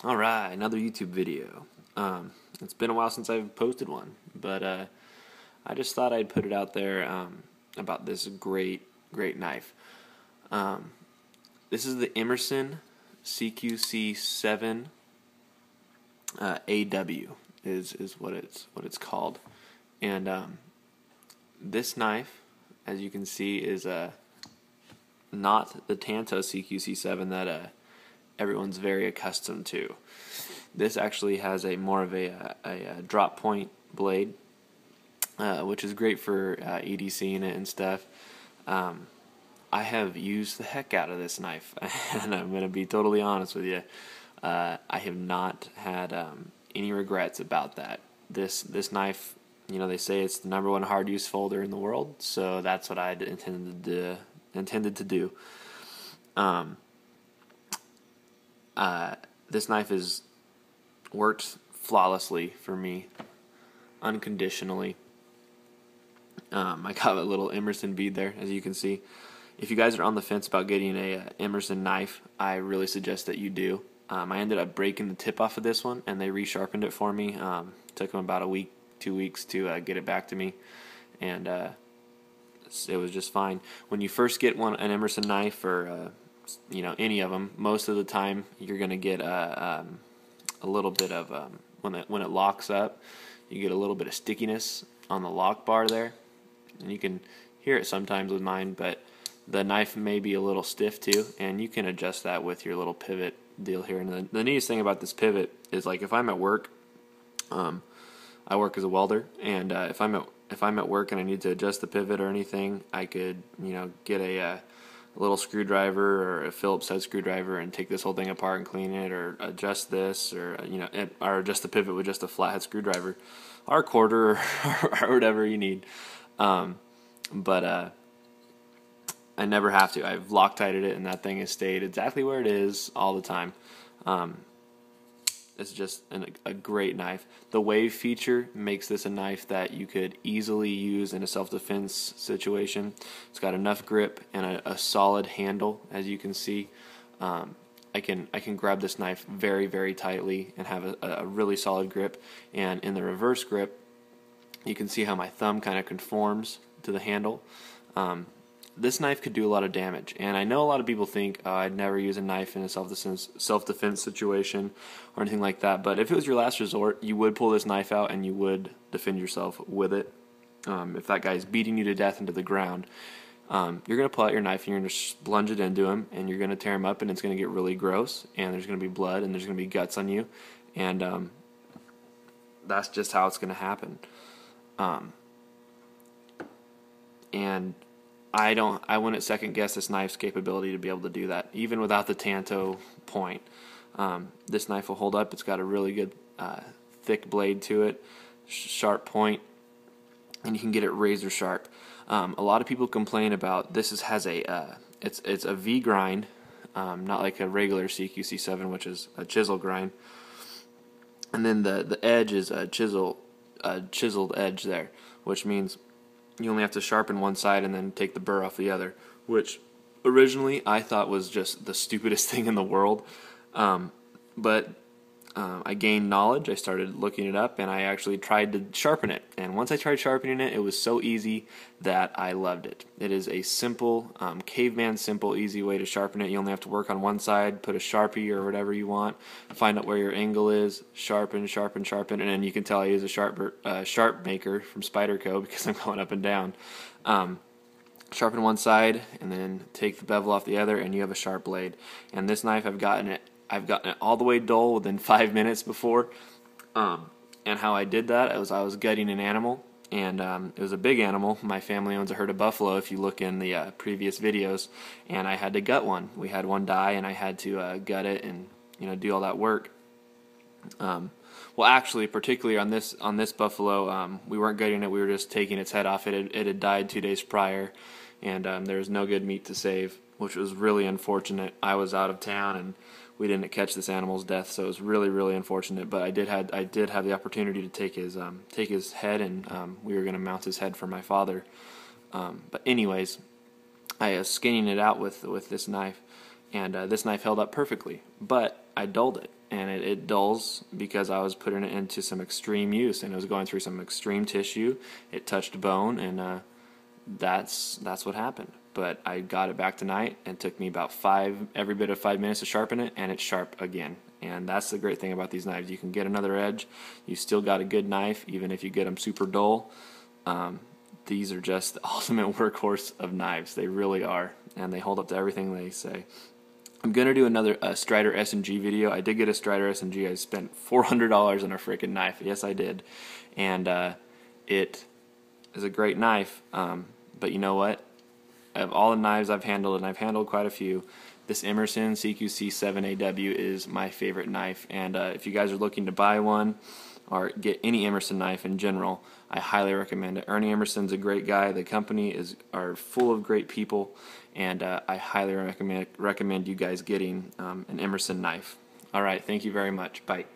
Alright, another YouTube video. It's been a while since I've posted one, but I just thought I'd put it out there about this great knife. This is the Emerson CQC7AW is what it's called. And this knife, as you can see, is not the Tanto CQC7 that everyone's very accustomed to. This actually has more of a drop point blade, which is great for EDC in it and stuff. I have used the heck out of this knife, and I'm going to be totally honest with you. I have not had any regrets about that. This knife, you know, they say it's the #1 hard use folder in the world, so that's what I intended to do. This knife has worked flawlessly for me, unconditionally. I got a little Emerson bead there, as you can see. If you guys are on the fence about getting a Emerson knife, I really suggest that you do. I ended up breaking the tip off of this one, and they resharpened it for me. Took them about a week, 2 weeks to get it back to me, and it was just fine. When you first get an Emerson knife, or you know, any of them, most of the time you're going to get a little bit of when it locks up, you get a little bit of stickiness on the lock bar there, and you can hear it sometimes with mine, but the knife may be a little stiff too, and you can adjust that with your little pivot deal here. And the neatest thing about this pivot is, like, if I'm at work, I work as a welder, and if I'm at work and I need to adjust the pivot or anything, I could, you know, get a little screwdriver or a Phillips head screwdriver and take this whole thing apart and clean it, or adjust this, or or adjust the pivot with just a flathead screwdriver, or a quarter, or whatever you need. But I never have to. I've Loctited it, and that thing has stayed exactly where it is all the time. It's just a great knife. The wave feature makes this a knife that you could easily use in a self-defense situation. It's got enough grip and a solid handle, as you can see. I can grab this knife very tightly and have a really solid grip. And in the reverse grip, you can see how my thumb kind of conforms to the handle. This knife could do a lot of damage, and I know a lot of people think, oh, I'd never use a knife in a self-defense situation or anything like that, but if it was your last resort, you would pull this knife out and you would defend yourself with it. If that guy's beating you to death into the ground, you're going to pull out your knife and you're going to plunge it into him, and you're going to tear him up, and it's going to get really gross, and there's going to be blood, and there's going to be guts on you, and that's just how it's going to happen. And I wouldn't second guess this knife's capability to be able to do that, even without the Tanto point. This knife will hold up. It's got a really good thick blade to it, sharp point, and you can get it razor sharp. A lot of people complain about this has it's a V grind, not like a regular CQC7, which is a chisel grind, and then the edge is a chiseled edge there, which means you only have to sharpen one side and then take the burr off the other, which originally I thought was just the stupidest thing in the world. But I gained knowledge, I started looking it up, and I actually tried to sharpen it. And once I tried sharpening it, it was so easy that I loved it. It is a simple, caveman simple, easy way to sharpen it. You only have to work on one side, put a Sharpie or whatever you want, find out where your angle is, sharpen, and then you can tell I use a sharp maker from Spyderco because I'm going up and down. Sharpen one side and then take the bevel off the other, and you have a sharp blade. And this knife, I've gotten it all the way dull within 5 minutes before. And how I did that, I was gutting an animal, and it was a big animal. My family owns a herd of buffalo, if you look in the previous videos, and I had to gut one. We had one die, and I had to gut it and, you know, do all that work. Well, actually, particularly on this buffalo, we weren't gutting it. We were just taking its head off. It had died 2 days prior, and there was no good meat to save, which was really unfortunate. I was out of town, and we didn't catch this animal's death, so it was really unfortunate. But I did have the opportunity to take his head, and we were going to mount his head for my father. But anyways, I was skinning it out with this knife, and this knife held up perfectly. But I dulled it, and it dulls because I was putting it into some extreme use, and it was going through some extreme tissue. It touched bone, and that's what happened. But I got it back tonight, and it took me about every bit of 5 minutes to sharpen it, and it's sharp again. And that's the great thing about these knives. You can get another edge. You still got a good knife, even if you get them super dull. These are just the ultimate workhorse of knives. They really are, and they hold up to everything they say. I'm going to do another Strider S&G video. I did get a Strider S&G. I spent $400 on a freaking knife. Yes, I did. And it is a great knife, but you know what? Of all the knives I've handled, and I've handled quite a few, this Emerson CQC7AW is my favorite knife. And if you guys are looking to buy one or get any Emerson knife in general, I highly recommend it. Ernie Emerson's a great guy. The company are full of great people, and I highly recommend you guys getting an Emerson knife. All right, thank you very much. Bye.